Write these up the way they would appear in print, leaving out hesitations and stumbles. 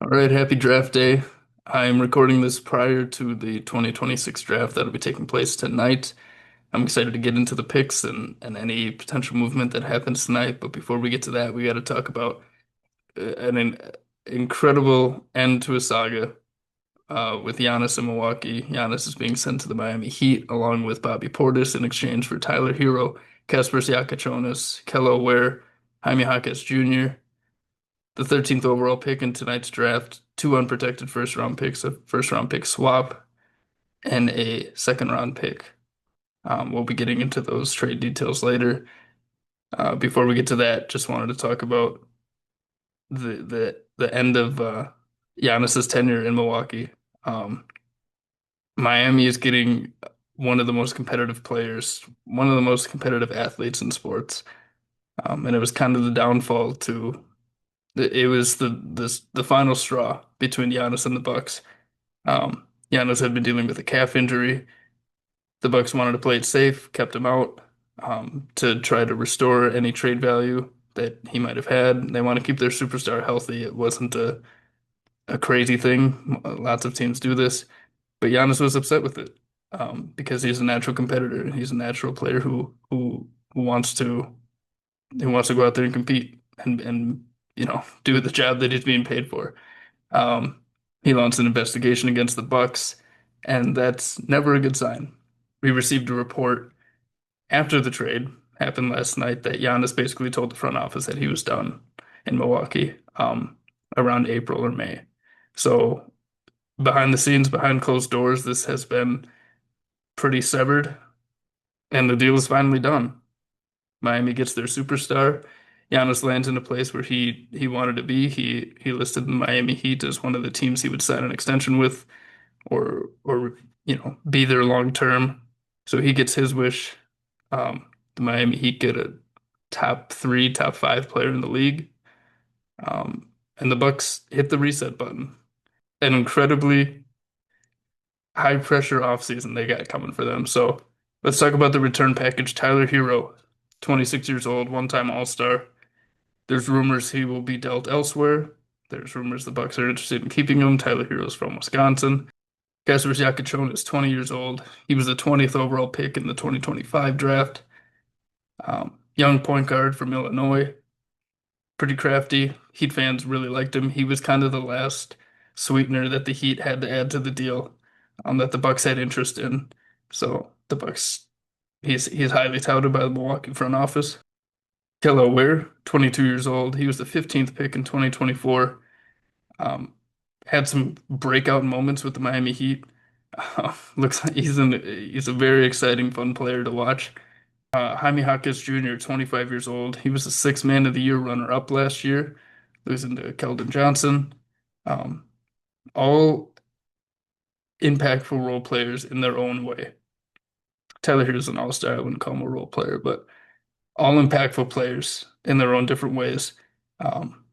All right, happy draft day. I'm recording this prior to the 2026 draft that'll be taking place tonight. I'm excited to get into the picks and any potential movement that happens tonight. But before we get to that, we got to talk about an incredible end to a saga with Giannis in Milwaukee. Giannis is being sent to the Miami Heat along with Bobby Portis in exchange for Tyler Hero, Kasper Siakachonis, Kello Ware, Jaime Jaquez Jr., the 13th overall pick in tonight's draft, two unprotected first round picks, a first round pick swap, and a second round pick. We'll be getting into those trade details later. Before we get to that, just wanted to talk about the end of Giannis's tenure in Milwaukee. Um, Miami is getting one of the most competitive players, one of the most competitive athletes in sports, and it was kind of the downfall to it was the final straw between Giannis and the Bucks. Giannis had been dealing with a calf injury. The Bucks wanted to play it safe, kept him out to try to restore any trade value that he might have had. They want to keep their superstar healthy. It wasn't a crazy thing. Lots of teams do this, but Giannis was upset with it because he's a natural competitor. He's a natural player who wants to go out there and compete and do the job that he's being paid for. Um, he launched an investigation against the Bucks, and that's never a good sign. We received a report after the trade happened last night that Giannis basically told the front office that he was done in Milwaukee around April or May. So behind the scenes, behind closed doors, this has been pretty severed, and the deal is finally done. Miami gets their superstar. Giannis lands in a place where he wanted to be. He listed the Miami Heat as one of the teams he would sign an extension with, or be there long term. So he gets his wish. The Miami Heat get a top three, top five player in the league, and the Bucks hit the reset button. An incredibly high pressure offseason they got coming for them. So let's talk about the return package. Tyler Hero, 26 years old, one-time All-Star. There's rumors he will be dealt elsewhere. There's rumors the Bucks are interested in keeping him. Tyler Hero's from Wisconsin. Kasper Siakachon is 20 years old. He was the 20th overall pick in the 2025 draft. Young point guard from Illinois. Pretty crafty. Heat fans really liked him. He was kind of the last sweetener that the Heat had to add to the deal that the Bucks had interest in. So the Bucks, he's highly touted by the Milwaukee front office. Kello Ware, 22 years old. He was the 15th pick in 2024. Um, had some breakout moments with the Miami Heat. Looks like he's a very exciting, fun player to watch. Jaime Jaquez Jr., 25 years old. He was the sixth man of the year runner-up last year, losing to Keldon Johnson. Um, all impactful role players in their own way. Tyler Hero's an all-star. I wouldn't call him a role player, but all impactful players in their own different ways. Um,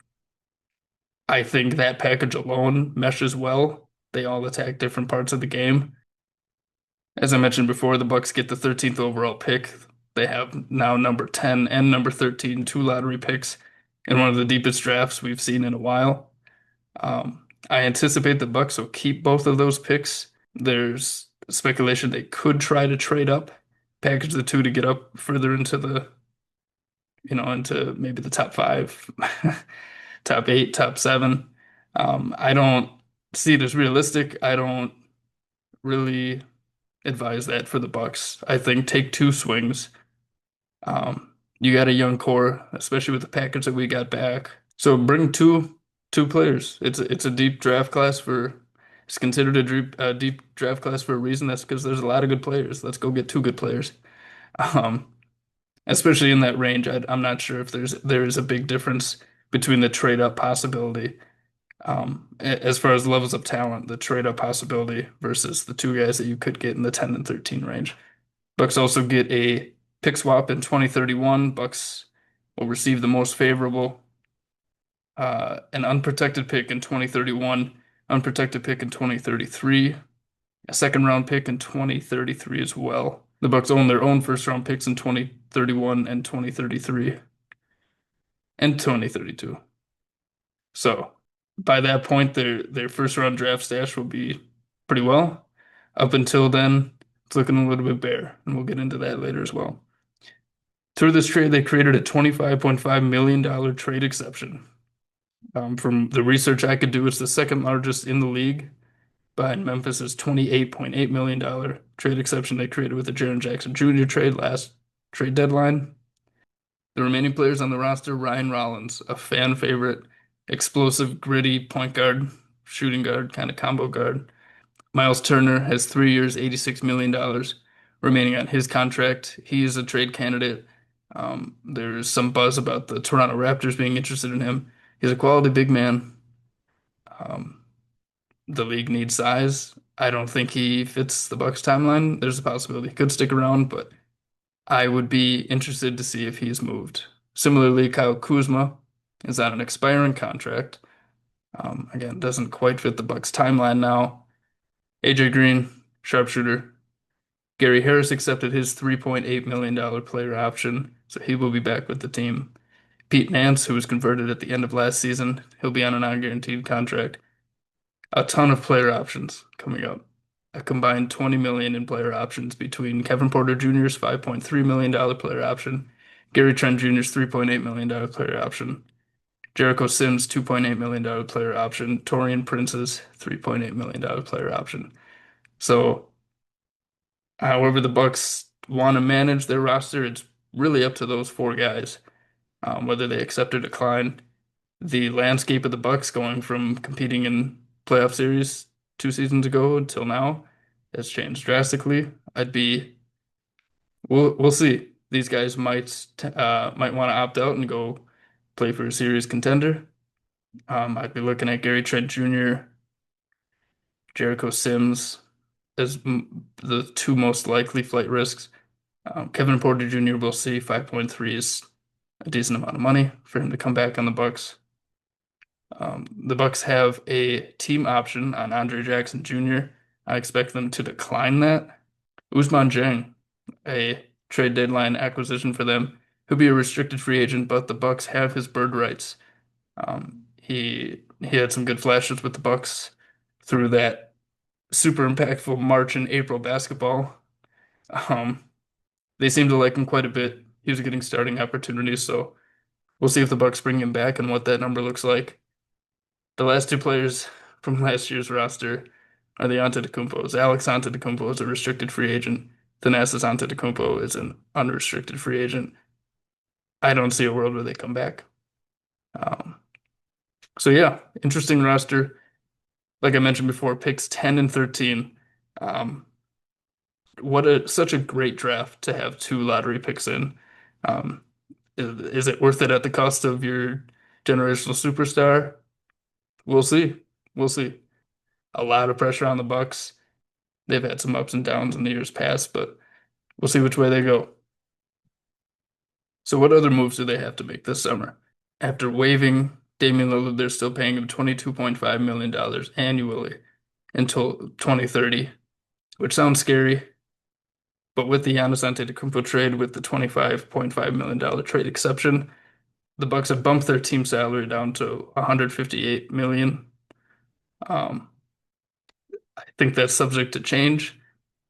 I think that package alone meshes well. They all attack different parts of the game. As I mentioned before, the Bucks get the 13th overall pick. They have now number 10 and number 13, two lottery picks in one of the deepest drafts we've seen in a while. I anticipate the Bucks will keep both of those picks. There's speculation they could try to trade up, package the two to get up further into into maybe the top five, top eight, top seven. I don't see it as realistic. I don't really advise that for the Bucks. I think take two swings. You got a young core, especially with the package that we got back. So bring two players. It's a deep draft class for it's considered a deep draft class for a reason. That's because there's a lot of good players. Let's go get two good players. Um, Especially in that range. I'm not sure if there is a big difference between the trade up possibility, as far as levels of talent, the trade up possibility versus the two guys that you could get in the 10 and 13 range. Bucks also get a pick swap in 2031. Bucks will receive the most favorable, an unprotected pick in 2031, unprotected pick in 2033, a second round pick in 2033 as well. The Bucks own their own first round picks in 2031 and 2033 and 2032. So By that point, their first round draft stash will be pretty well. Up until then, it's looking a little bit bare, and we'll get into that later as well. Through this trade, they created a $25.5 million trade exception. From the research I could do, it's the second largest in the league behind Memphis's $28.8 million trade exception they created with the Jaren Jackson Jr. trade last trade deadline. The remaining players on the roster, Ryan Rollins, a fan favorite, explosive, gritty point guard, shooting guard, kind of combo guard. Miles Turner has 3 years, $86 million remaining on his contract. He is a trade candidate. There's some buzz about the Toronto Raptors being interested in him. He's a quality big man. Um, the league needs size. I don't think he fits the Bucks timeline. There's a possibility he could stick around, but I would be interested to see if he's moved. Similarly, Kyle Kuzma is on an expiring contract. Again, doesn't quite fit the Bucks timeline now. AJ Green, sharpshooter. Gary Harris accepted his $3.8 million player option, so he will be back with the team. Pete Nance, who was converted at the end of last season, he'll be on a non-guaranteed contract. A ton of player options coming up. A combined 20 million in player options between Kevin Porter Jr.'s $5.3 million player option, Gary Trent Jr.'s $3.8 million player option, Jericho Sims' $2.8 million player option, Torian Prince's $3.8 million player option. So, however the Bucks want to manage their roster, it's really up to those four guys, whether they accept or decline. The landscape of the Bucks going from competing in playoff series 2 seasons ago until now has changed drastically. We'll see. These guys might want to opt out and go play for a serious contender. I'd be looking at Gary Trent Jr., Jericho Sims as the two most likely flight risks. Kevin Porter Jr. we'll see. 5.3 is a decent amount of money for him to come back on the Bucks. The Bucks have a team option on Andre Jackson Jr. I expect them to decline that. Ousmane Dieng, a trade deadline acquisition for them. He'll be a restricted free agent, but the Bucks have his bird rights. He had some good flashes with the Bucks through that super impactful March and April basketball. Um, they seem to like him quite a bit. He was getting starting opportunities, so we'll see if the Bucks bring him back and what that number looks like. The last two players from last year's roster are the Antetokounmpos. Alex Antetokounmpo is a restricted free agent. Thanasis Antetokounmpo is an unrestricted free agent. I don't see a world where they come back. Um, so yeah, interesting roster. Like I mentioned before, picks 10 and 13. Um, such a great draft to have two lottery picks in. Um, is it worth it at the cost of your generational superstar? We'll see. We'll see. A lot of pressure on the Bucks. They've had some ups and downs in the years past, but we'll see which way they go. So what other moves do they have to make this summer? After waiving Damian Lillard, they're still paying him $22.5 million annually until 2030, which sounds scary. But with the Giannis Antetokounmpo trade with the $25.5 million trade exception, the Bucks have bumped their team salary down to $158 million. Um, I think that's subject to change,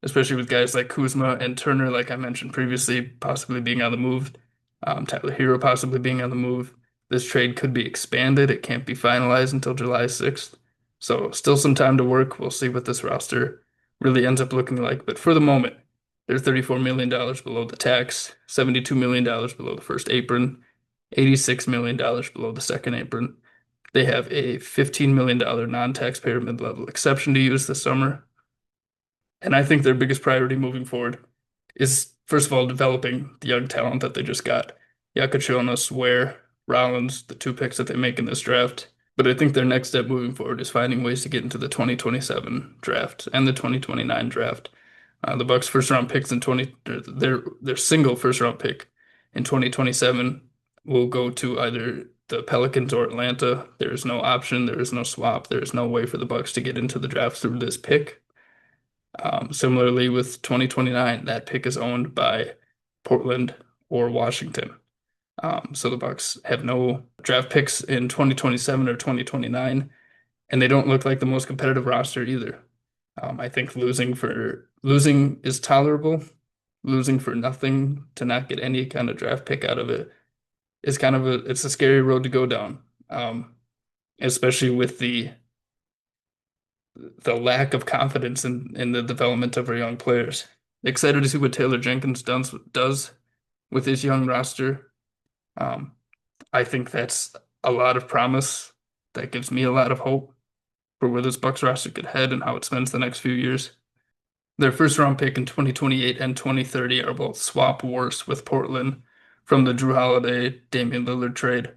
especially with guys like Kuzma and Turner, like I mentioned previously, possibly being on the move. Tyler Hero possibly being on the move. This trade could be expanded. It can't be finalized until July 6th. So still some time to work. We'll see what this roster really ends up looking like. But for the moment, they're $34 million below the tax, $72 million below the first apron, $86 million below the second apron. They have a $15 million non-taxpayer mid-level exception to use this summer. And I think their biggest priority moving forward is, first of all, developing the young talent that they just got. Jonas, Ware, Rollins, the two picks that they make in this draft. But I think their next step moving forward is finding ways to get into the 2027 draft and the 2029 draft. The Bucks' first round picks in 20 their single first round pick in 2027 will go to either the Pelicans or Atlanta. There is no option, there is no swap, there is no way for the Bucks to get into the draft through this pick. Similarly, with 2029, that pick is owned by Portland or Washington. So the Bucks have no draft picks in 2027 or 2029, and they don't look like the most competitive roster either. I think losing is tolerable. Losing for nothing to not get any kind of draft pick out of it is kind of it's a scary road to go down. Especially with the lack of confidence in the development of our young players. Excited to see what Taylor Jenkins does with his young roster. Um, I think that's a lot of promise. That gives me a lot of hope for where this Bucks roster could head and how it spends the next few years. Their first round pick in 2028 and 2030 are both swap worse with Portland from the Drew Holiday, Damian Lillard trade.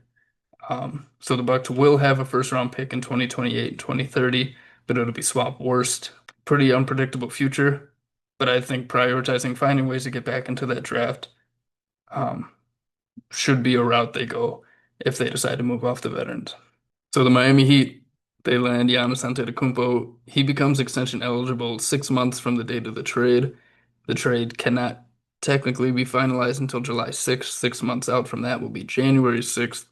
So the Bucks will have a first round pick in 2028 and 2030, but it'll be swap worst. Pretty unpredictable future, but I think prioritizing finding ways to get back into that draft um, should be a route they go if they decide to move off the veterans. So the Miami Heat, they land Giannis Antetokounmpo. He becomes extension eligible 6 months from the date of the trade. The trade cannot technically be finalized until July 6th. 6 months out from that will be January 6th.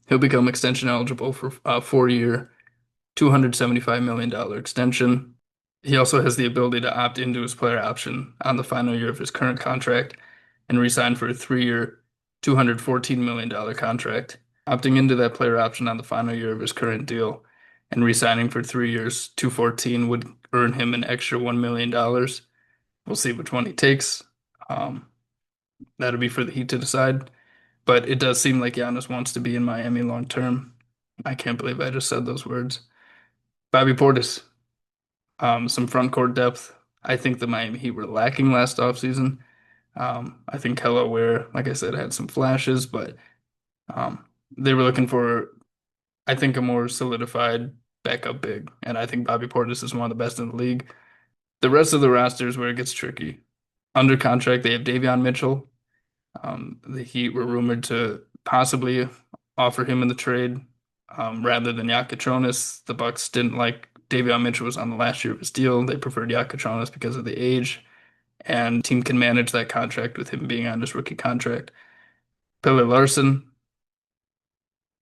He'll become extension eligible for a 4 year, $275 million extension. He also has the ability to opt into his player option on the final year of his current contract and re-sign for a 3 year, $214 million contract. Opting into that player option on the final year of his current deal and re-signing for 3 years, 214 would earn him an extra $1 million. We'll see which one he takes. Um, that'll be for the Heat to decide. But it does seem like Giannis wants to be in Miami long term. I can't believe I just said those words. Bobby Portis, some front court depth. I think the Miami Heat were lacking last offseason. I think Kello Ware, like I said, had some flashes, but um, they were looking for, I think, a more solidified backup big. And I think Bobby Portis is one of the best in the league. The rest of the roster is where it gets tricky. Under contract, they have Davion Mitchell. The Heat were rumored to possibly offer him in the trade rather than Yakatronis. The Bucks didn't like Davion Mitchell was on the last year of his deal. They preferred Yakatronis because of the age, and team can manage that contract with him being on his rookie contract. Pelle Larsson,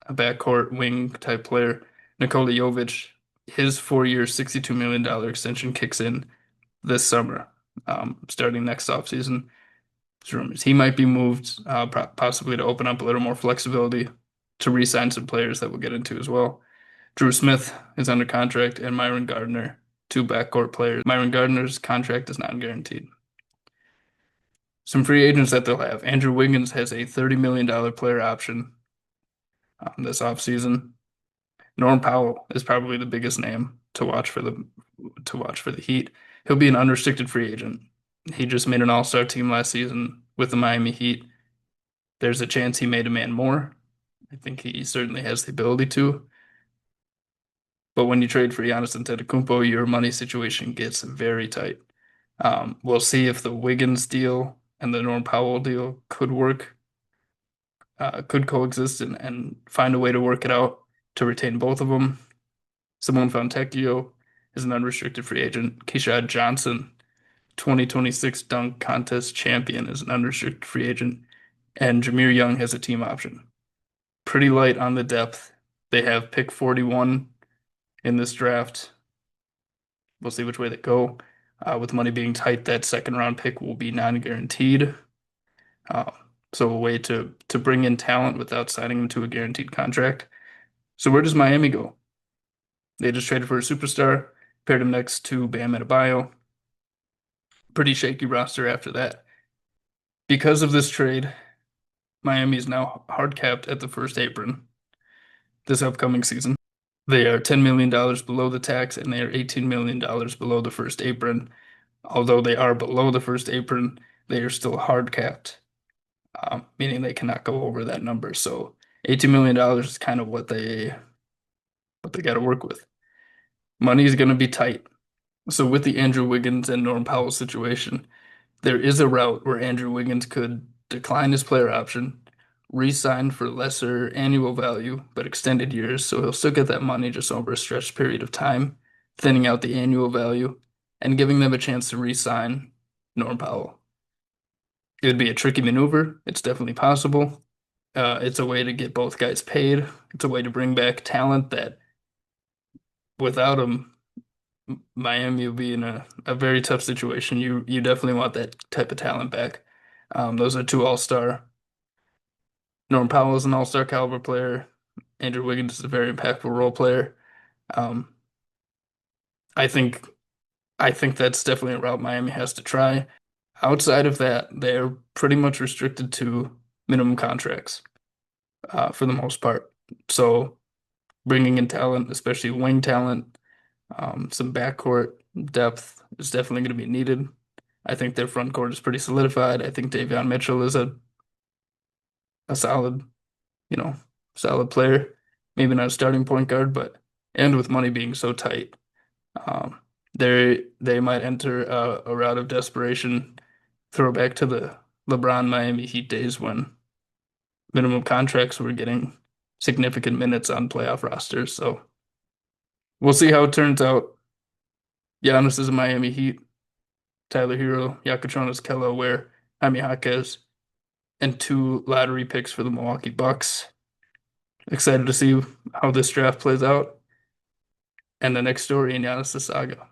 a backcourt wing type player. Nikola Jovic, his 4 year, $62 million extension kicks in this summer, starting next offseason. There's rumors he might be moved, possibly to open up a little more flexibility to re-sign some players that we'll get into as well. Drew Smith is under contract, and Myron Gardner, two backcourt players. Myron Gardner's contract is not guaranteed. Some free agents that they'll have. Andrew Wiggins has a $30 million player option this offseason. Norm Powell is probably the biggest name to watch for the Heat. He'll be an unrestricted free agent. He just made an all-star team last season with the Miami Heat. There's a chance he may demand more. I think he certainly has the ability to. But when you trade for Giannis Antetokounmpo, your money situation gets very tight. We'll see if the Wiggins deal and the Norm Powell deal could work, could coexist and find a way to work it out to retain both of them. Simone Fontecchio is an unrestricted free agent. Keyshawn Johnson, 2026 dunk contest champion, is an unrestricted free agent. And Jameer Young has a team option. Pretty light on the depth. They have pick 41 in this draft. We'll see which way they go. With money being tight, that second round pick will be non-guaranteed. Uh, so a way to bring in talent without signing them to a guaranteed contract. So where does Miami go? They just traded for a superstar, paired him next to Bam Adebayo. Pretty shaky roster after that. Because of this trade, Miami is now hard capped at the first apron this upcoming season. They are $10 million below the tax and they are $18 million below the first apron. Although they are below the first apron, they are still hard capped, meaning they cannot go over that number. So $18 million is kind of what they got to work with. Money is going to be tight. So with the Andrew Wiggins and Norm Powell situation, there is a route where Andrew Wiggins could decline his player option, re-sign for lesser annual value, but extended years, so he'll still get that money just over a stretched period of time, thinning out the annual value and giving them a chance to re-sign Norm Powell. It would be a tricky maneuver. It's definitely possible. It's a way to get both guys paid. It's a way to bring back talent that without him, Miami will be in a very tough situation. You definitely want that type of talent back. Those are two all-star. Norman Powell is an all-star caliber player. Andrew Wiggins is a very impactful role player. Um, I think I think that's definitely a route Miami has to try. Outside of that, they're pretty much restricted to minimum contracts for the most part. So bringing in talent, especially wing talent, some backcourt depth is definitely going to be needed. I think their front court is pretty solidified. I think Davion Mitchell is a solid, you know, solid player. Maybe not a starting point guard, but and with money being so tight, um, they might enter a route of desperation, throwback to the LeBron Miami Heat days when minimum contracts were getting significant minutes on playoff rosters. So we'll see how it turns out. Giannis is a Miami Heat. Tyler Hero, Yakuchonis Kello Ware, Jaime Jaquez, and two lottery picks for the Milwaukee Bucks. Excited to see how this draft plays out. And the next story in Giannis' saga.